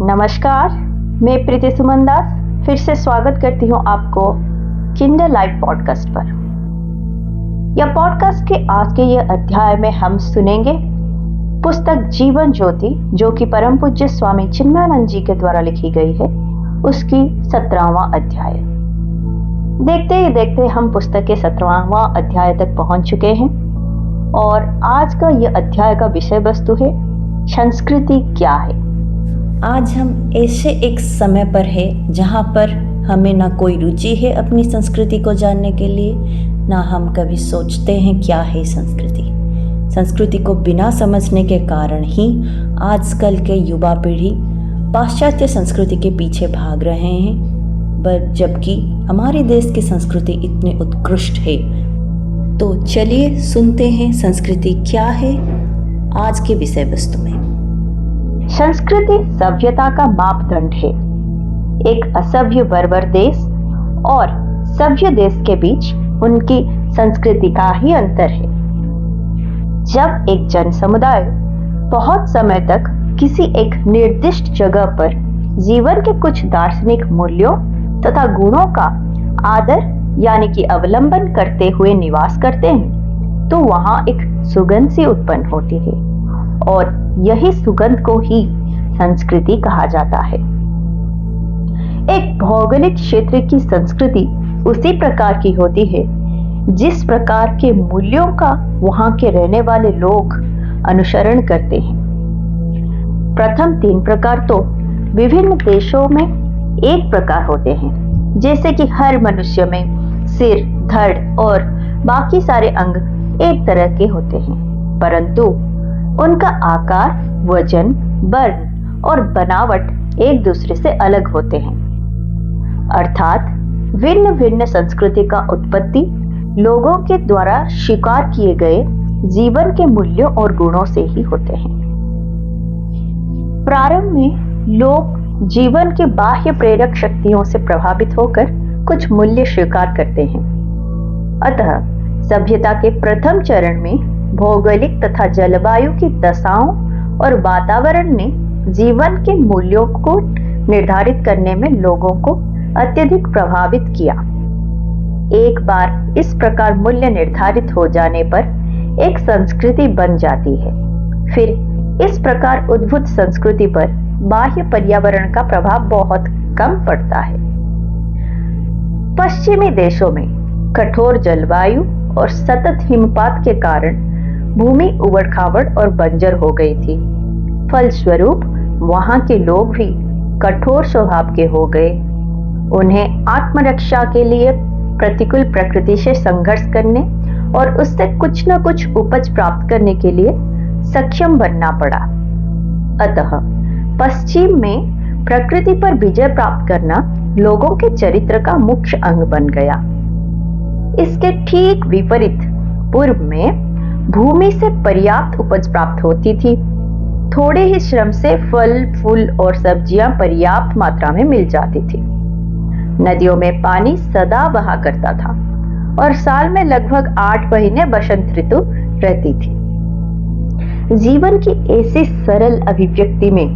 नमस्कार, मैं प्रीति सुमन दास फिर से स्वागत करती हूँ आपको किंडर लाइफ पॉडकास्ट पर। यह पॉडकास्ट के आज के ये अध्याय में हम सुनेंगे पुस्तक जीवन ज्योति, जो कि परम पूज्य स्वामी चिन्मयानंद जी के द्वारा लिखी गई है, उसकी 17वां अध्याय। देखते ही देखते हम पुस्तक के 17वां अध्याय तक पहुंच चुके हैं और आज का यह अध्याय का विषय वस्तु है संस्कृति क्या है। आज हम ऐसे एक समय पर है जहाँ पर हमें ना कोई रुचि है अपनी संस्कृति को जानने के लिए, ना हम कभी सोचते हैं क्या है संस्कृति। संस्कृति को बिना समझने के कारण ही आजकल के युवा पीढ़ी पाश्चात्य संस्कृति के पीछे भाग रहे हैं, जबकि हमारे देश की संस्कृति इतनी उत्कृष्ट है। तो चलिए सुनते हैं संस्कृति क्या है आज के विषय वस्तु में। संस्कृति सभ्यता का मापदंड है। एक असभ्य बर्बर देश और सभ्य देश के बीच उनकी संस्कृति का ही अंतर है। जब एक जन समुदाय बहुत समय तक किसी एक निर्दिष्ट जगह पर जीवन के कुछ दार्शनिक मूल्यों तथा गुणों का आदर यानी कि अवलंबन करते हुए निवास करते हैं, तो वहां एक सुगंध सी उत्पन्न होती है और यही सुगंध को ही संस्कृति कहा जाता है। एक भौगोलिक क्षेत्र की संस्कृति उसी प्रकार की होती है जिस प्रकार के मूल्यों का वहां के रहने वाले लोग अनुसरण करते हैं। प्रथम 3 प्रकार तो विभिन्न देशों में एक प्रकार होते हैं, जैसे कि हर मनुष्य में सिर, धड़ और बाकी सारे अंग एक तरह के होते हैं, परंतु उनका आकार, वजन, वर्ण और बनावट एक दूसरे से अलग होते हैं। अर्थात भिन्न भिन्न संस्कृति का उत्पत्ति लोगों के द्वारा स्वीकार किए गए जीवन के मूल्यों और गुणों से ही होते हैं। प्रारंभ में लोग जीवन के बाह्य प्रेरक शक्तियों से प्रभावित होकर कुछ मूल्य स्वीकार करते हैं। अतः सभ्यता के प्रथम चरण में भौगोलिक तथा जलवायु की दशाओं और वातावरण ने जीवन के मूल्यों को निर्धारित करने में लोगों को अत्यधिक प्रभावित किया। एक बार इस प्रकार मूल्य निर्धारित हो जाने पर एक संस्कृति बन जाती है। फिर इस प्रकार उद्भूत संस्कृति पर बाह्य पर्यावरण का प्रभाव बहुत कम पड़ता है। पश्चिमी देशों में कठोर जलवायु और सतत हिमपात के कारण भूमि उबड़-खाबड़ और बंजर हो गई थी। फलस्वरूप वहां के लोग भी कठोर स्वभाव के हो गए। उन्हें आत्मरक्षा के लिए प्रतिकूल प्रकृति से संघर्ष करने और उससे कुछ न कुछ उपज प्राप्त करने के लिए सक्षम बनना पड़ा। अतः पश्चिम में प्रकृति पर विजय प्राप्त करना लोगों के चरित्र का मुख्य अंग बन गया। इसके ठीक विपरीत पूर्व में भूमि से पर्याप्त उपज प्राप्त होती थी। थोड़े ही श्रम से फल, फूल और सब्जियां पर्याप्त मात्रा में मिल जाती थी। नदियों में पानी सदा बहा करता था और साल में लगभग 8 महीने बसंत ऋतु रहती थी। जीवन की ऐसी सरल अभिव्यक्ति में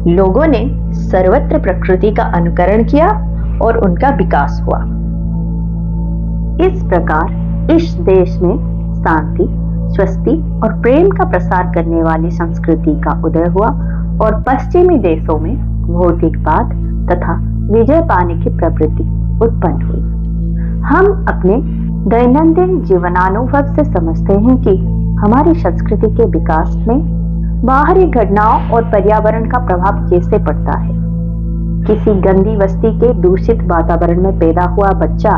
लोगों ने सर्वत्र प्रकृति का अनुकरण किया और उनका विकास हुआ। इस प्रकार इस देश में शांति, स्वस्ति और प्रेम का प्रसार करने वाली संस्कृति का उदय हुआ और पश्चिमी देशों में भौतिकवाद तथा विजय पाने की प्रवृत्ति उत्पन्न हुई। हम अपने दैनंदिन जीवनानुभव से समझते हैं कि हमारी संस्कृति के विकास में बाहरी घटनाओं और पर्यावरण का प्रभाव कैसे पड़ता है। किसी गंदी बस्ती के दूषित वातावरण में पैदा हुआ बच्चा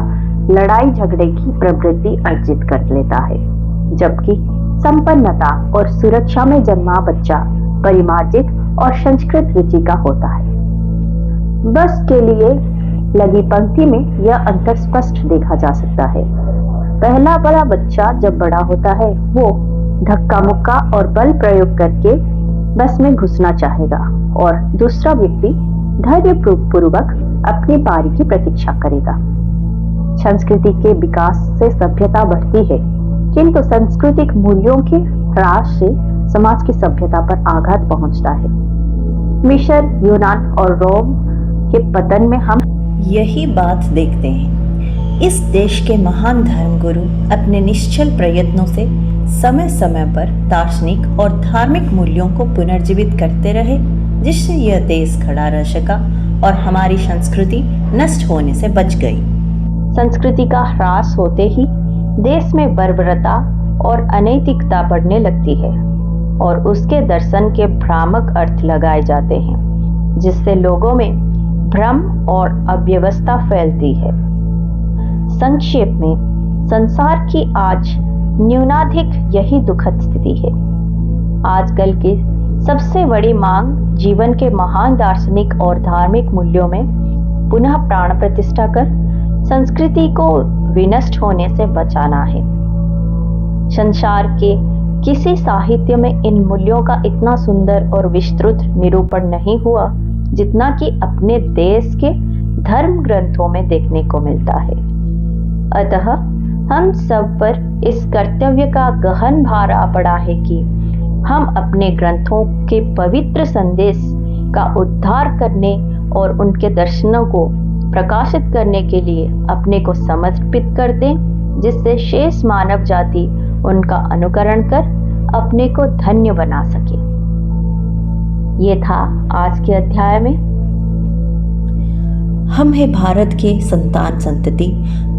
लड़ाई झगड़े की प्रवृत्ति अर्जित कर लेता है, जबकि संपन्नता और सुरक्षा में जन्मा बच्चा परिमार्जित और संस्कृत रुचि का होता है। बस के लिए लगी पंक्ति में यह अंतर स्पष्ट देखा जा सकता है। पहला बड़ा बच्चा जब बड़ा होता है, वो धक्का मुक्का और बल प्रयोग करके बस में घुसना चाहेगा और दूसरा व्यक्ति धैर्यपूर्वक अपनी बारी की प्रतीक्षा करेगा। संस्कृति के विकास से सभ्यता बढ़ती है, किंतु सांस्कृतिक मूल्यों के ह्रास से समाज की सभ्यता पर आघात पहुंचता है। मिस्र, यूनान और रोम के पतन में हम यही बात देखते हैं। इस देश के महान धर्मगुरु अपने निश्चल प्रयत्नों से समय समय पर दार्शनिक और धार्मिक मूल्यों को पुनर्जीवित करते रहे, जिससे यह देश खड़ा रह सका और हमारी संस्कृति नष्ट होने से बच गई। संस्कृति का ह्रास होते ही देश में बर्बरता और अनैतिकता बढ़ने लगती है और उसके दर्शन के भ्रामक अर्थ लगाए जाते हैं, जिससे लोगों में भ्रम और अव्यवस्था फैलती है। संक्षेप में, संसार की आज न्यूनाधिक यही दुखद स्थिति है। आजकल की सबसे बड़ी मांग जीवन के महान दार्शनिक और धार्मिक मूल्यों में पुनः प्राण प्रतिष्ठा कर संस्कृति को विनष्ट होने से बचाना है। संसार के किसी साहित्य में इन मूल्यों का इतना सुंदर और विस्तृत निरूपण नहीं हुआ जितना कि अपने देश के धर्म ग्रंथों में देखने को मिलता है। अतः हम सब पर इस कर्तव्य का गहन भार आ पड़ा है कि हम अपने ग्रंथों के पवित्र संदेश का उद्धार करने और उनके दर्शनों को प्रकाशित करने के लिए अपने को समर्पित कर दें, जिससे शेष मानव जाति उनका अनुकरण कर अपने को धन्य बना सके। ये था आज के अध्याय में। हम है भारत के संतान संतति,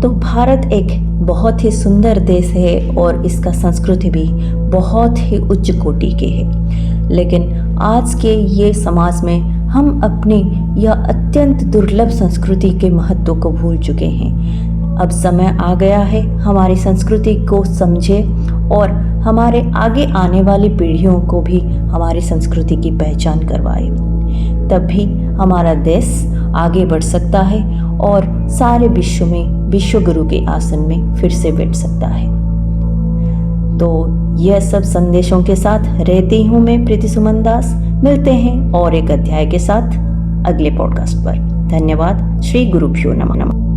तो भारत एक बहुत ही सुंदर देश है और इसका संस्कृति भी बहुत ही उच्च कोटि के है। लेकिन आज के ये समाज में हम अपनी यह अत्यंत दुर्लभ संस्कृति के महत्व को भूल चुके हैं। अब समय आ गया है हमारी संस्कृति को समझे और हमारे आगे आने वाली पीढ़ियों को भी हमारी संस्कृति की पहचान करवाए, तब भी हमारा देश आगे बढ़ सकता है और सारे विश्व में विश्व गुरु के आसन में फिर से बैठ सकता है। तो यह सब संदेशों के साथ रहती हूँ मैं प्रीति सुमन दास। मिलते हैं और एक अध्याय के साथ अगले पॉडकास्ट पर। धन्यवाद। श्री गुरुभ्यो नमः।